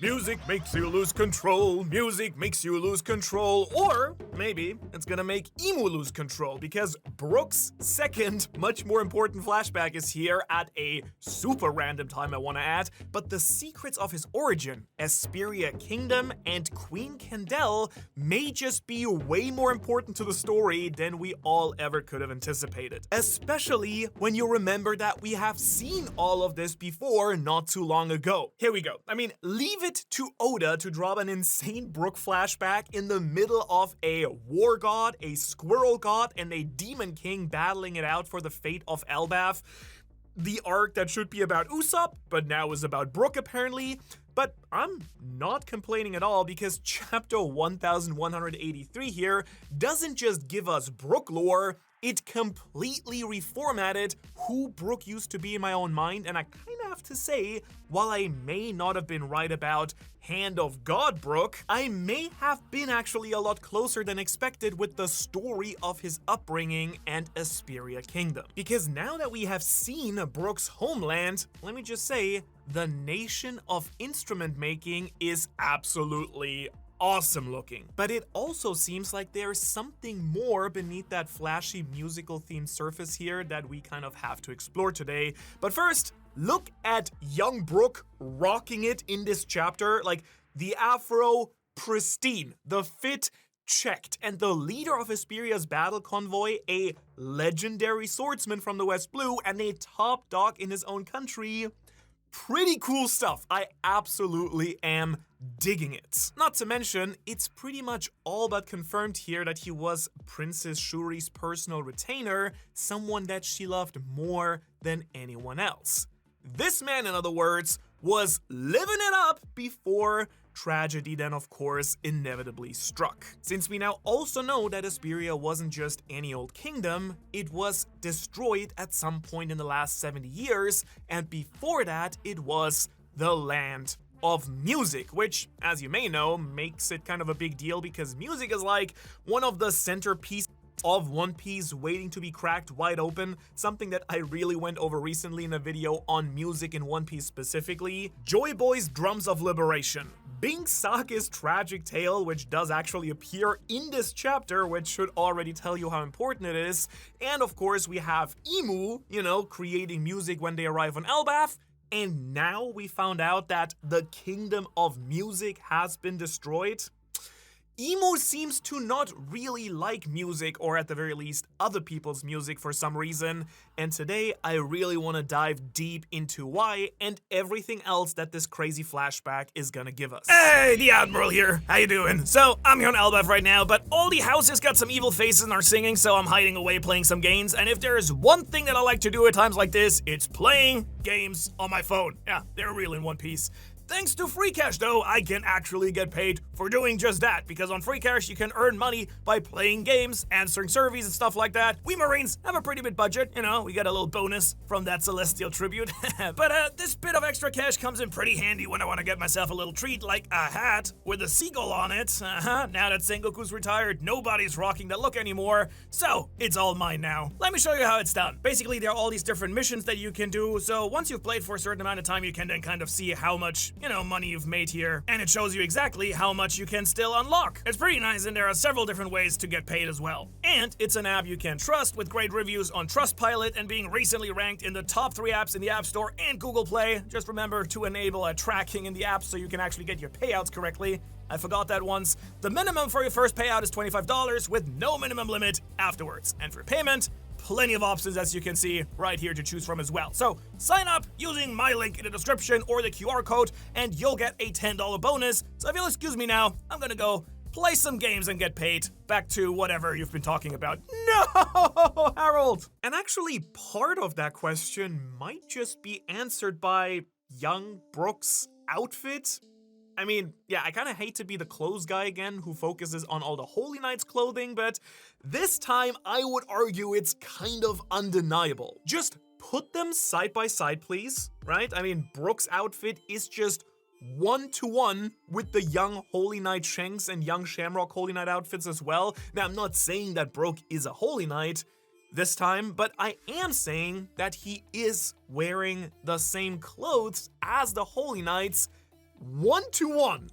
Music makes you lose control, music makes you lose control, or maybe it's gonna make Emu lose control because Brook's second, much more important flashback is here at a super random time, I wanna add, but the secrets of his origin, Esperia Kingdom and Queen Candelle, may just be way more important to the story than we all ever could have anticipated. Especially when you remember that we have seen all of this before not too long ago. Here we go. I mean, leave it to Oda to drop an insane Brook flashback in the middle of a war god, a squirrel god, and a demon king battling it out for the fate of ELBAPH. The arc that should be about Usopp, but now is about Brook apparently. But I'm not complaining at all because chapter 1183 here doesn't just give us Brook lore, it completely reformatted who Brook used to be in my own mind, and I kinda have to say, while I may not have been right about Hand of God Brook, I may have been actually a lot closer than expected with the story of his upbringing and Esperia Kingdom. Because now that we have seen Brook's homeland, let me just say, the nation of instrument making is absolutely awesome looking. But it also seems like there's something more beneath that flashy musical themed surface here that we kind of have to explore today. But first, look at young Brook rocking it in this chapter. Like, the afro, pristine, the fit, checked, and the leader of Esperia's battle convoy, a legendary swordsman from the West Blue and a top dog in his own country. Pretty cool stuff. I absolutely am digging it. Not to mention, it's pretty much all but confirmed here that he was Princess Shuri's personal retainer, someone that she loved more than anyone else. This man, in other words, was living it up before tragedy then of course inevitably struck. Since we now also know that Esperia wasn't just any old kingdom, it was destroyed at some point in the last 70 years, and before that it was the land of music, which, as you may know, makes it kind of a big deal because music is like one of the centerpieces of One Piece waiting to be cracked wide open, something that I really went over recently in a video on music in One Piece specifically. Joy Boy's Drums of Liberation, Binks' Sage's tragic tale, which does actually appear in this chapter, which should already tell you how important it is, and of course we have Emu, creating music when they arrive on ELBAPH. And now we found out that the Kingdom of Music has been destroyed. Emu seems to not really like music, or at the very least, other people's music for some reason, and today I really want to dive deep into why and everything else that this crazy flashback is gonna give us. Hey, the Admiral here. How you doing? So, I'm here on ELBAPH right now, but all the houses got some evil faces and are singing, so I'm hiding away playing some games, and if there's one thing that I like to do at times like this, it's playing games on my phone. Yeah, they're real in One Piece. Thanks to Free Cash, though, I can actually get paid for doing just that, because on Free Cash, you can earn money by playing games, answering surveys, and stuff like that. We Marines have a pretty big budget, we get a little bonus from that Celestial tribute. But this bit of extra cash comes in pretty handy when I want to get myself a little treat, like a hat with a seagull on it. Now that Sengoku's retired, nobody's rocking that look anymore, so it's all mine now. Let me show you how it's done. Basically, there are all these different missions that you can do, so once you've played for a certain amount of time, you can then kind of see how much money you've made here, and it shows you exactly how much you can still unlock. It's pretty nice, and there are several different ways to get paid as well. And it's an app you can trust with great reviews on Trustpilot and being recently ranked in the top 3 apps in the App Store and Google Play. Just remember to enable a tracking in the app so you can actually get your payouts correctly. I forgot that once. The minimum for your first payout is $25 with no minimum limit afterwards. And for payment, plenty of options as you can see right here to choose from as well. So sign up using my link in the description or the QR code and you'll get a $10 bonus. So if you'll excuse me now, I'm gonna go play some games and get paid. Back to whatever you've been talking about. No, Harold! And actually, part of that question might just be answered by young Brook's outfit. I mean, yeah, I kind of hate to be the clothes guy again who focuses on all the Holy Knights clothing, but this time I would argue it's kind of undeniable. Just put them side by side, please, right? I mean, Brook's outfit is just one-to-one with the young Holy Knight Shanks and young Shamrock Holy Knight outfits as well. Now, I'm not saying that Brook is a Holy Knight this time, but I am saying that he is wearing the same clothes as the Holy Knights, 1-to-1.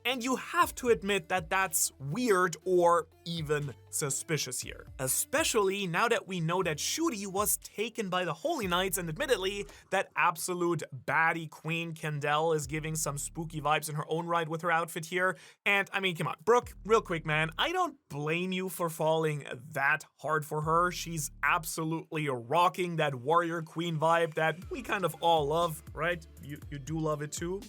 And you have to admit that that's weird or even suspicious here. Especially now that we know that Shuri was taken by the Holy Knights, and admittedly, that absolute baddie queen Candelle is giving some spooky vibes in her own right with her outfit here. And I mean, come on, Brook, real quick, man, I don't blame you for falling that hard for her. She's absolutely rocking that warrior queen vibe that we kind of all love, right? You do love it too?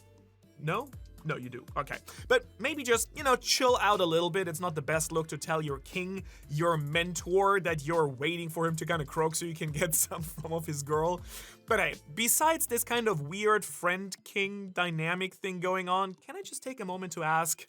No? No, you do. Okay. But maybe just, chill out a little bit. It's not the best look to tell your king, your mentor, that you're waiting for him to kind of croak so you can get some of his girl. But hey, besides this kind of weird friend-king dynamic thing going on, can I just take a moment to ask,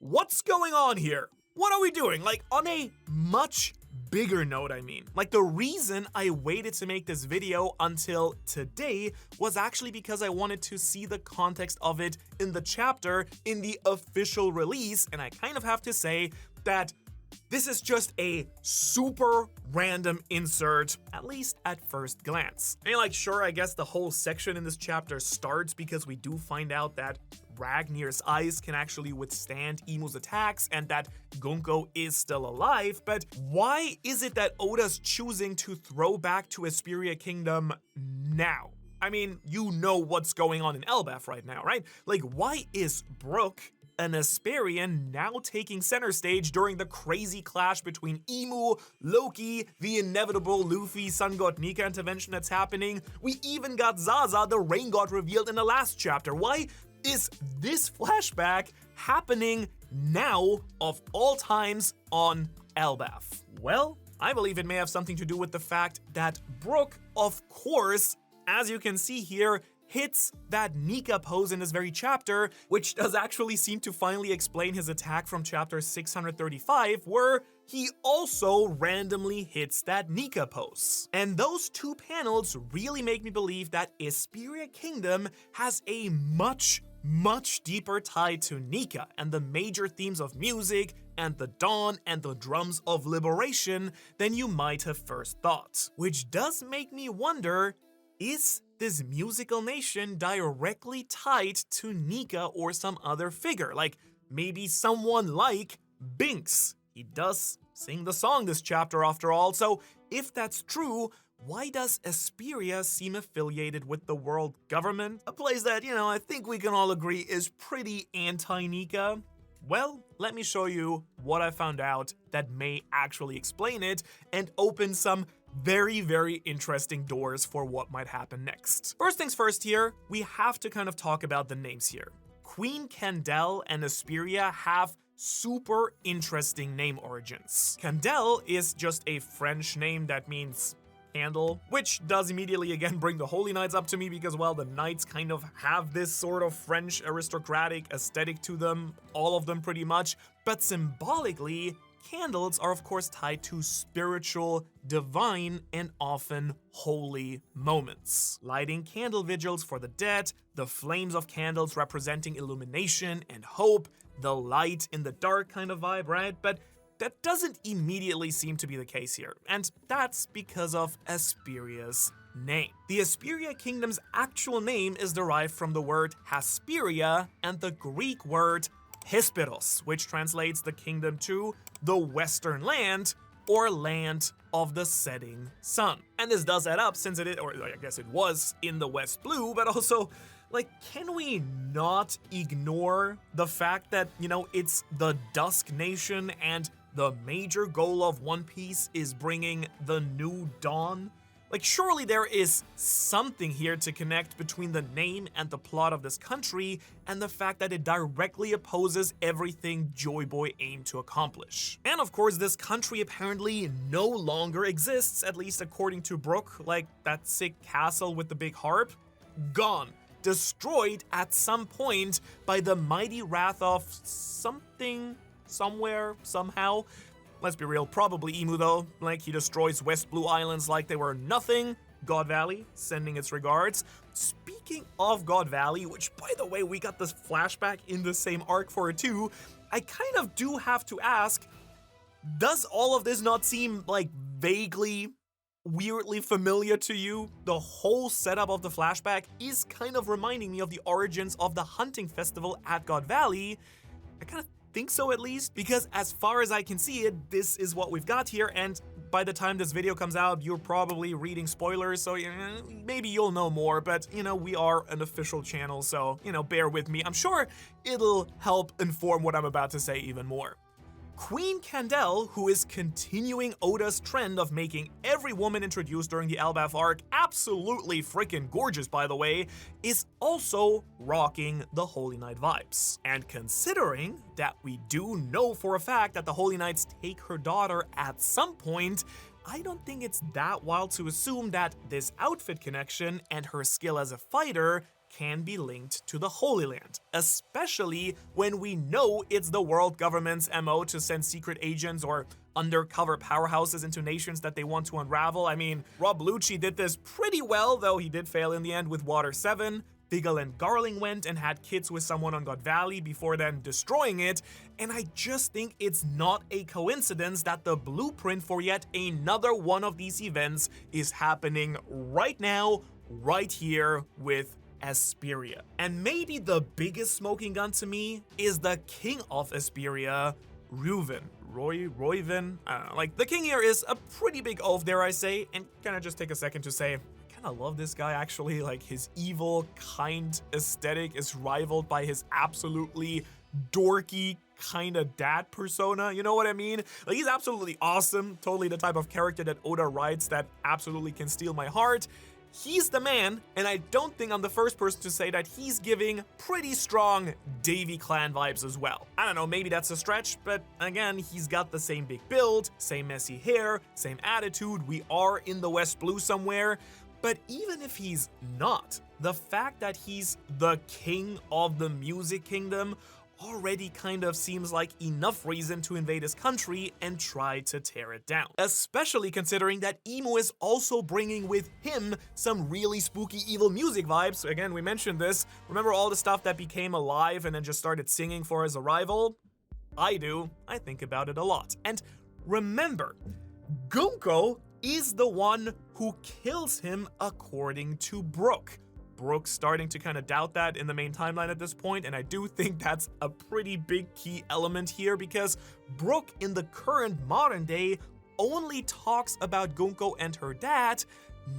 what's going on here? What are we doing? Like, on a much bigger note, I mean. Like, the reason I waited to make this video until today was actually because I wanted to see the context of it in the chapter in the official release, and I kind of have to say that this is just a super random insert, at least at first glance. I mean, like, sure, I guess the whole section in this chapter starts because we do find out that Ragnir's ice can actually withstand Imu's attacks and that Gunko is still alive, but why is it that Oda's choosing to throw back to Esperia Kingdom now? I mean, you know what's going on in ELBAPH right now, right? Like, why is Brook, an Esperian, now taking center stage during the crazy clash between Imu, Loki, the inevitable Luffy, Sun God Nika intervention that's happening? We even got Zaza, the rain god, revealed in the last chapter. Why is this flashback happening now of all times on ELBAPH? Well, I believe it may have something to do with the fact that Brook, of course, as you can see here, hits that Nika pose in this very chapter, which does actually seem to finally explain his attack from chapter 635, where he also randomly hits that Nika pose. And those two panels really make me believe that Esperia Kingdom has a much deeper tie to Nika and the major themes of music and the dawn and the drums of liberation than you might have first thought. Which does make me wonder, is this musical nation directly tied to Nika or some other figure? Like, maybe someone like Binks. He does sing the song this chapter after all, so if that's true, why does Esperia seem affiliated with the world government? A place that, I think we can all agree is pretty anti-Nika. Well, let me show you what I found out that may actually explain it and open some very interesting doors for what might happen next. First things first here, we have to kind of talk about the names here. Queen Candelle and Esperia have super interesting name origins. Candelle is just a French name that means candle, which does immediately again bring the Holy Knights up to me because, well, the Knights kind of have this sort of French aristocratic aesthetic to them, all of them pretty much, but symbolically, candles are of course tied to spiritual, divine, and often holy moments. Lighting candle vigils for the dead, the flames of candles representing illumination and hope, the light in the dark kind of vibe, right? But that doesn't immediately seem to be the case here, and that's because of Esperia's name. The Esperia Kingdom's actual name is derived from the word Hesperia and the Greek word Hesperos, which translates the kingdom to the Western Land, or land of the setting sun. And this does add up since it is, or I guess it was, in the West Blue, but also, like, can we not ignore the fact that, it's the Dusk Nation and the major goal of One Piece is bringing the new dawn? Like, surely there is something here to connect between the name and the plot of this country and the fact that it directly opposes everything Joy Boy aimed to accomplish. And of course, this country apparently no longer exists, at least according to Brook, like that sick castle with the big harp. Gone. Destroyed at some point by the mighty wrath of something, somewhere, somehow. Let's be real, probably Imu though. Like, he destroys West Blue Islands like they were nothing. God Valley, sending its regards. Speaking of God Valley, which by the way, we got this flashback in the same arc for it too, I kind of do have to ask, does all of this not seem like vaguely weirdly familiar to you? The whole setup of the flashback is kind of reminding me of the origins of the hunting festival at God Valley. I kind of think so, at least, because as far as I can see it, this is what we've got here, and by the time this video comes out, you're probably reading spoilers, so maybe you'll know more, but we are an official channel, so bear with me. I'm sure it'll help inform what I'm about to say even more. Queen Candelle, who is continuing Oda's trend of making every woman introduced during the ELBAPH arc absolutely freaking gorgeous, by the way, is also rocking the Holy Knight vibes. And considering that we do know for a fact that the Holy Knights take her daughter at some point, I don't think it's that wild to assume that this outfit connection and her skill as a fighter can be linked to the Holy Land, especially when we know it's the world government's MO to send secret agents or undercover powerhouses into nations that they want to unravel. I mean, Rob Lucci did this pretty well, though he did fail in the end with Water 7. Figgle and Garling went and had kids with someone on God Valley before then destroying it, and I just think it's not a coincidence that the blueprint for yet another one of these events is happening right now, right here with Esperia. And maybe the biggest smoking gun to me is the king of Esperia, Reuven. Royven? I don't know. Like, the king here is a pretty big oaf, dare I say, and can I just take a second to say, I kind of love this guy, actually. Like, his evil, kind aesthetic is rivaled by his absolutely dorky kind of dad persona, you know what I mean? Like, he's absolutely awesome, totally the type of character that Oda writes that absolutely can steal my heart. He's the man, and I don't think I'm the first person to say that he's giving pretty strong Davy Clan vibes as well. I don't know, maybe that's a stretch, but again, he's got the same big build, same messy hair, same attitude. We are in the West Blue somewhere. But even if he's not, the fact that he's the king of the music kingdom already kind of seems like enough reason to invade his country and try to tear it down. Especially considering that Emu is also bringing with him some really spooky evil music vibes. Again, we mentioned this. Remember all the stuff that became alive and then just started singing for his arrival? I do. I think about it a lot. And remember, Gunko is the one who kills him according to Brook. Brook's starting to kind of doubt that in the main timeline at this point, and I do think that's a pretty big key element here because Brook in the current modern day only talks about Gunko and her dad,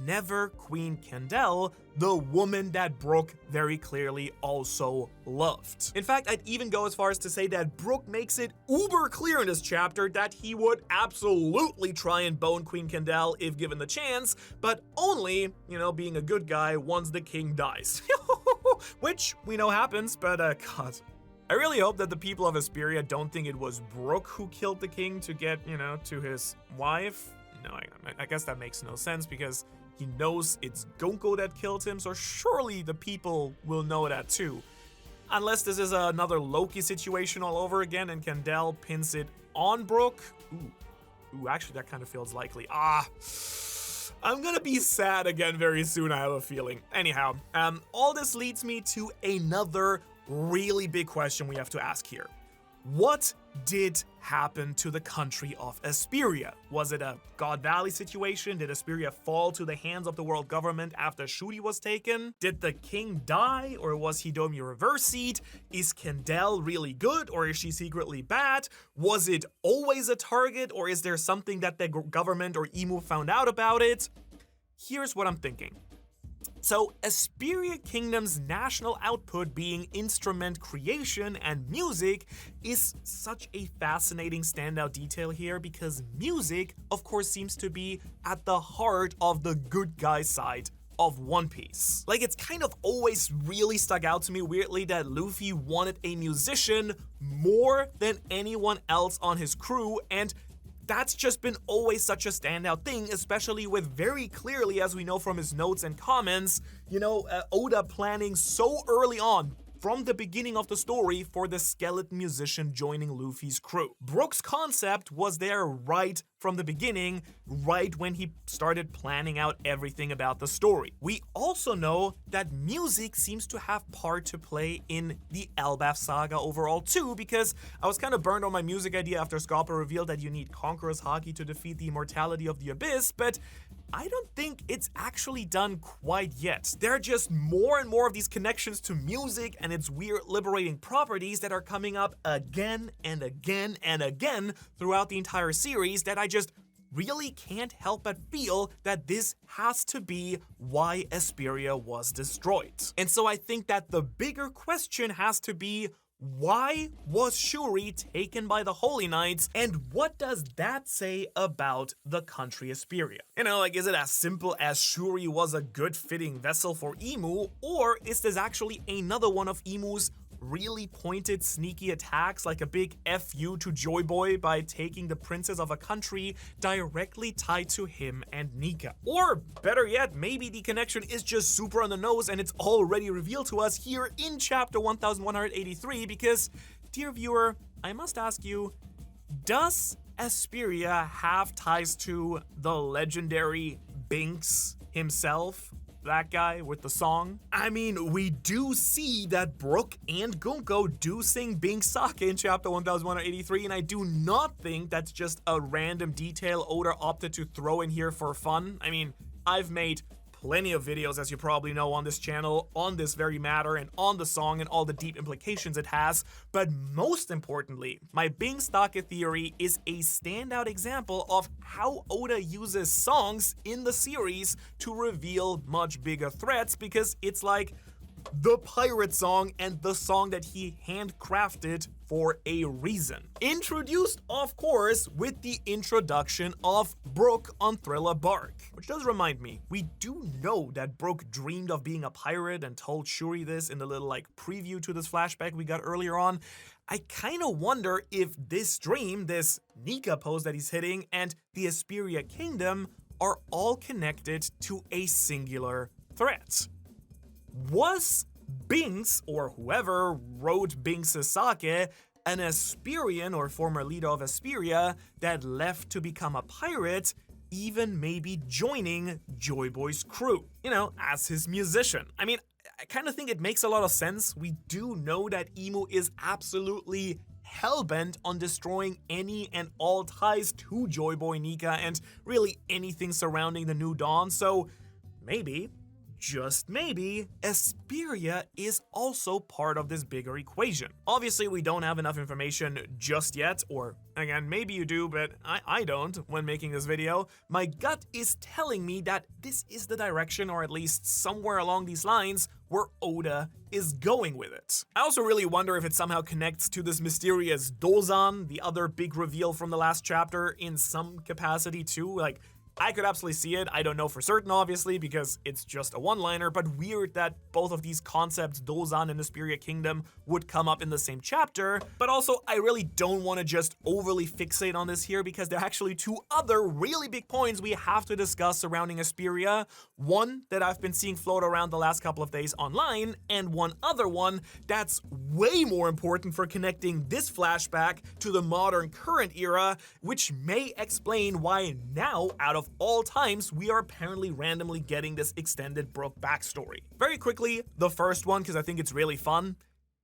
never Queen Candelle, the woman that Brook very clearly also loved. In fact, I'd even go as far as to say that Brook makes it uber clear in this chapter that he would absolutely try and bone Queen Candelle if given the chance, but only, being a good guy once the king dies. Which we know happens, but God. I really hope that the people of Esperia don't think it was Brook who killed the king to get, to his wife. No, I guess that makes no sense because he knows it's Gunko that killed him, so surely the people will know that too. Unless this is another Loki situation all over again and Candelle pins it on Brook. Ooh, actually that kind of feels likely. I'm gonna be sad again very soon, I have a feeling. Anyhow, all this leads me to another really big question we have to ask here. What did happen to the country of Esperia? Was it a God Valley situation? Did Esperia fall to the hands of the world government after Shuri was taken? Did the king die, or was Hidomi reversied? Is Candelle really good, or is she secretly bad? Was it always a target, or is there something that the government or Emu found out about it? Here's what I'm thinking. So, Esperia Kingdom's national output being instrument creation and music is such a fascinating standout detail here because music, of course, seems to be at the heart of the good guy side of One Piece. Like, it's kind of always really stuck out to me weirdly that Luffy wanted a musician more than anyone else on his crew, and that's just been always such a standout thing, especially with very clearly, as we know from his notes and comments, Oda planning so early on, from the beginning of the story, for the skeleton musician joining Luffy's crew. Brook's concept was there right from the beginning, right when he started planning out everything about the story. We also know that music seems to have part to play in the ELBAPH saga overall too, because I was kind of burned on my music idea after Scalper revealed that you need Conqueror's Haki to defeat the immortality of the Abyss, but I don't think it's actually done quite yet. There are just more and more of these connections to music and its weird liberating properties that are coming up again and again and again throughout the entire series that I just really can't help but feel that this has to be why Esperia was destroyed. And so I think that the bigger question has to be, why was Shuri taken by the Holy Knights, and what does that say about the country Esperia? You know, like, is it as simple as Shuri was a good fitting vessel for Emu, or is this actually another one of Emu's really pointed, sneaky attacks, like a big FU to Joy Boy by taking the princess of a country directly tied to him and Nika? Or better yet, maybe the connection is just super on the nose and it's already revealed to us here in chapter 1183, because, dear viewer, I must ask you, does Esperia have ties to the legendary Binks himself? That guy with the song? I mean, we do see that Brook and Gunko do sing Binks Sake in chapter 1183, and I do not think that's just a random detail Oda opted to throw in here for fun. I mean, I've made plenty of videos, as you probably know, on this channel on this very matter and on the song and all the deep implications it has, but most importantly, my Binks Sake theory is a standout example of how Oda uses songs in the series to reveal much bigger threats, because it's like the pirate song and the song that he handcrafted for a reason. Introduced, of course, with the introduction of Brook on Thriller Bark. Which does remind me, we do know that Brook dreamed of being a pirate and told Shuri this in the little preview to this flashback we got earlier on. I kinda wonder if this dream, this Nika pose that he's hitting, and the Esperia Kingdom are all connected to a singular threat. Was Binks, or whoever wrote Binks' Sake, an Esperian or former leader of Esperia that left to become a pirate, even maybe joining Joy Boy's crew, you know, as his musician? I mean, I kind of think it makes a lot of sense. We do know that Emu is absolutely hellbent on destroying any and all ties to Joy Boy, Nika, and really anything surrounding the New Dawn, so maybe, just maybe, Esperia is also part of this bigger equation. Obviously, we don't have enough information just yet, or again, maybe you do, but I don't when making this video. My gut is telling me that this is the direction, or at least somewhere along these lines, where Oda is going with it. I also really wonder if it somehow connects to this mysterious Dozan, the other big reveal from the last chapter, in some capacity too. Like, I could absolutely see it. I don't know for certain, obviously, because it's just a one-liner, but weird that both of these concepts, Dozan and the Esperia Kingdom, would come up in the same chapter. But also, I really don't want to just overly fixate on this here, because there are actually two other really big points we have to discuss surrounding Esperia. One that I've been seeing float around the last couple of days online, and one other one that's way more important for connecting this flashback to the modern current era, which may explain why now, out of all times, we are apparently randomly getting this extended Brook backstory. Very quickly, the first one, because I think it's really fun.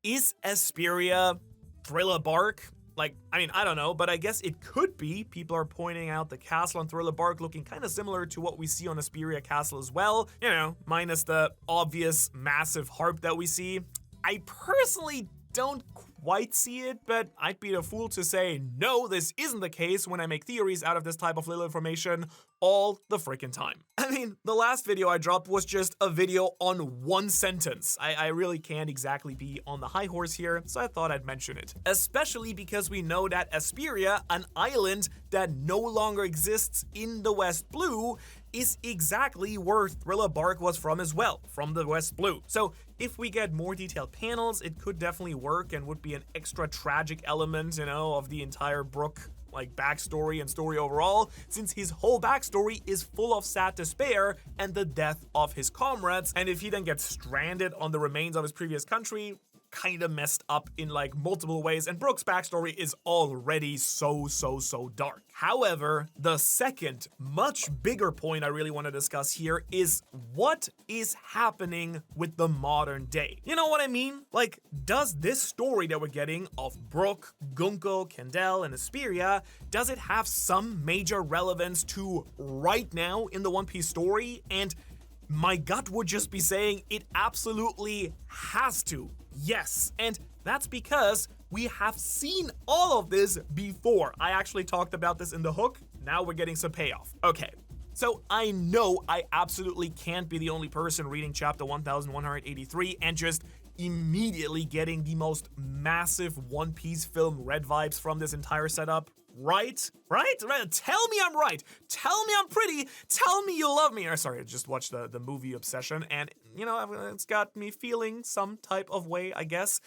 Is Esperia Thriller Bark? Like, I mean, I don't know, but I guess it could be. People are pointing out the castle on Thriller Bark looking kind of similar to what we see on Esperia Castle as well. You know, minus the obvious massive harp that we see. I personally don't quite see it, but I'd be the fool to say, no, this isn't the case when I make theories out of this type of little information all the freaking time. I mean, the last video I dropped was just a video on one sentence. I really can't exactly be on the high horse here, so I thought I'd mention it. Especially because we know that Esperia, an island that no longer exists in the West Blue, is exactly where Thriller Bark was from as well, from the West Blue. So if we get more detailed panels, it could definitely work and would be an extra tragic element, you know, of the entire Brook backstory and story overall, since his whole backstory is full of sad despair and the death of his comrades, and if he then gets stranded on the remains of his previous country, kind of messed up in like multiple ways, and Brook's backstory is already so dark. However, the second, much bigger point I really want to discuss here is what is happening with the modern day. You know what I mean? Like, does this story that we're getting of Brook, Gunko, Candelle, and Esperia, does it have some major relevance to right now in the One Piece story? And my gut would just be saying it absolutely has to. Yes, and that's because we have seen all of this before. I actually talked about this in the hook. Now we're getting some payoff. Okay, so I know I absolutely can't be the only person reading chapter 1183 and just immediately getting the most massive One Piece film Red vibes from this entire setup. Right? Tell me I'm right. Tell me I'm pretty. Tell me you love me. Or sorry, I just watched the movie Obsession, and you know, it's got me feeling some type of way, I guess.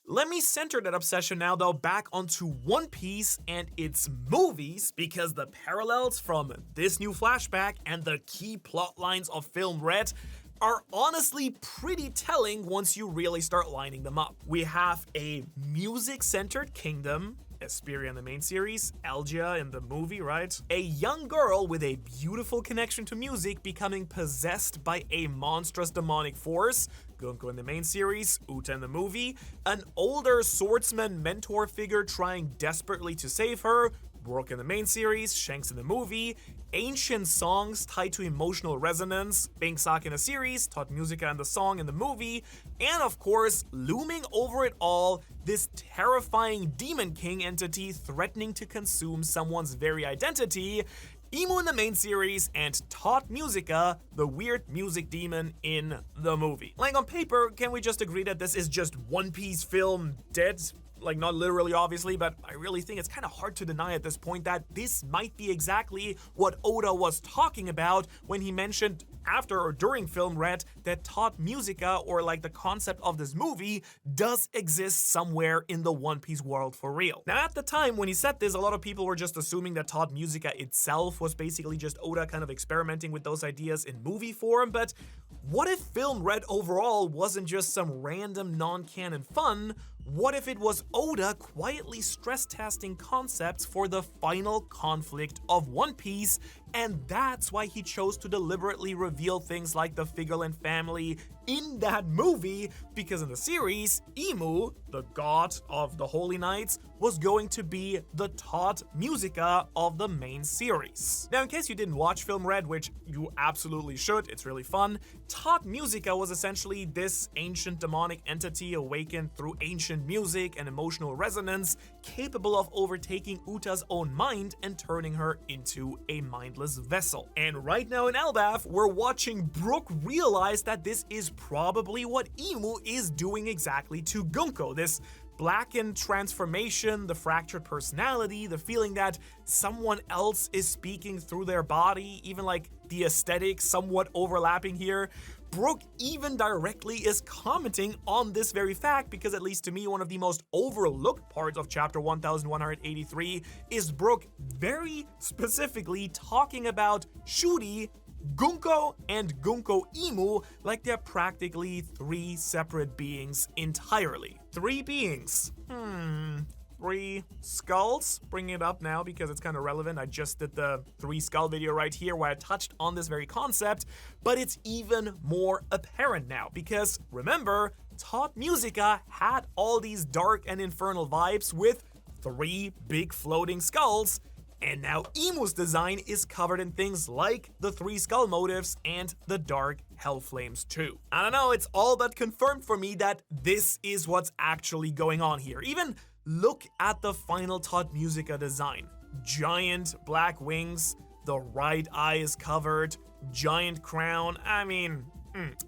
Let me center that obsession now, though, back onto One Piece and its movies, because the parallels from this new flashback and the key plot lines of Film Red are honestly pretty telling once you really start lining them up. We have a music-centered kingdom, Esperia in the main series, Elgia in the movie, right? A young girl with a beautiful connection to music becoming possessed by a monstrous demonic force, Gunko in the main series, Uta in the movie, an older swordsman mentor figure trying desperately to save her, Brook in the main series, Shanks in the movie, ancient songs tied to emotional resonance, Binks in the series, taught musica in the song in the movie, and of course, looming over it all, this terrifying Demon King entity threatening to consume someone's very identity, Emu in the main series, and Taught Musica, the weird music demon in the movie. Like on paper, can we just agree that this is just One Piece film dead? Like, not literally, obviously, but I really think it's kind of hard to deny at this point that this might be exactly what Oda was talking about when he mentioned after or during Film Red that Taught Musica, or like the concept of this movie, does exist somewhere in the One Piece world for real. Now, at the time when he said this, a lot of people were just assuming that Taught Musica itself was basically just Oda kind of experimenting with those ideas in movie form, but what if Film Red overall wasn't just some random non-canon fun? What if it was Oda quietly stress testing concepts for the final conflict of One Piece, and that's why he chose to deliberately reveal things like the Figureland family in that movie, because in the series, Emu, the god of the Holy Knights, was going to be the Taught Musica of the main series. Now, in case you didn't watch Film Red, which you absolutely should, it's really fun, Taught Musica was essentially this ancient demonic entity awakened through ancient music and emotional resonance, capable of overtaking Uta's own mind and turning her into a mindless vessel. And right now in ELBAPH, we're watching Brook realize that this is probably what Emu is doing exactly to Gunko. This blackened transformation, the fractured personality, the feeling that someone else is speaking through their body, even like the aesthetic somewhat overlapping here. Brook even directly is commenting on this very fact, because at least to me, one of the most overlooked parts of chapter 1183 is Brook very specifically talking about Shuri, Gunko, and Gunko Emu like they're practically three separate beings entirely. Three beings. Three skulls? Bringing it up now because it's kind of relevant. I just did the 3 skull video right here where I touched on this very concept, but it's even more apparent now because remember, Taught Musica had all these dark and infernal vibes with 3 big floating skulls, and now Emu's design is covered in things like the 3 skull motifs and the dark hell flames too. I don't know, it's all but confirmed for me that this is what's actually going on here. Even look at the final Taught Musica design. Giant black wings, the right eye is covered, giant crown. I mean,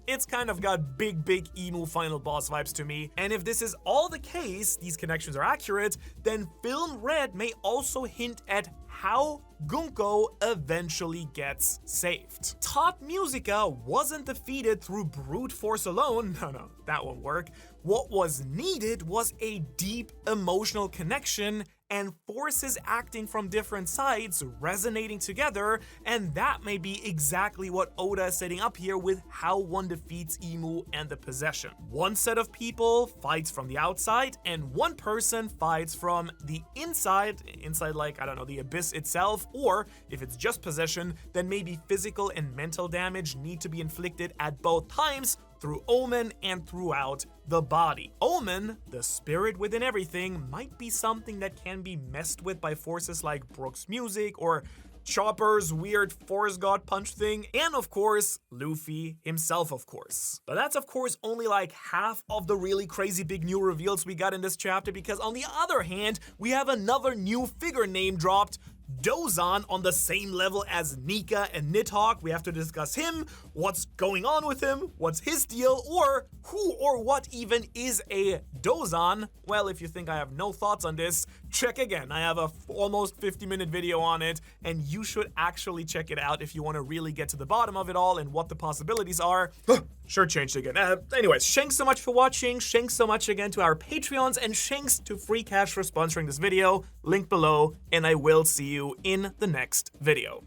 it's kind of got big Emu final boss vibes to me. And if this is all the case, these connections are accurate, then Film Red may also hint at how Gunko eventually gets saved. Taught Musica wasn't defeated through brute force alone. No, that won't work. What was needed was a deep emotional connection and forces acting from different sides resonating together, and that may be exactly what Oda is setting up here with how one defeats Imu and the possession. One set of people fights from the outside, and one person fights from the inside like, I don't know, the abyss itself, or if it's just possession, then maybe physical and mental damage need to be inflicted at both times through Omen and throughout the body. Omen, the spirit within everything, might be something that can be messed with by forces like Brook's music or Chopper's weird Force God punch thing, and of course, Luffy himself, of course. But that's of course only like half of the really crazy big new reveals we got in this chapter, because on the other hand, we have another new figure name dropped, Dozan, on the same level as Nika and Nidhogg. We have to discuss him, what's going on with him, what's his deal, or who or what even is a Dozan. Well, if you think I have no thoughts on this, check again. I have a almost 50-minute video on it, and you should actually check it out if you want to really get to the bottom of it all and what the possibilities are. Sure changed again. Anyways, thanks so much for watching. Thanks so much again to our Patreons, and thanks to Free Cash for sponsoring this video. Link below, and I will see you in the next video.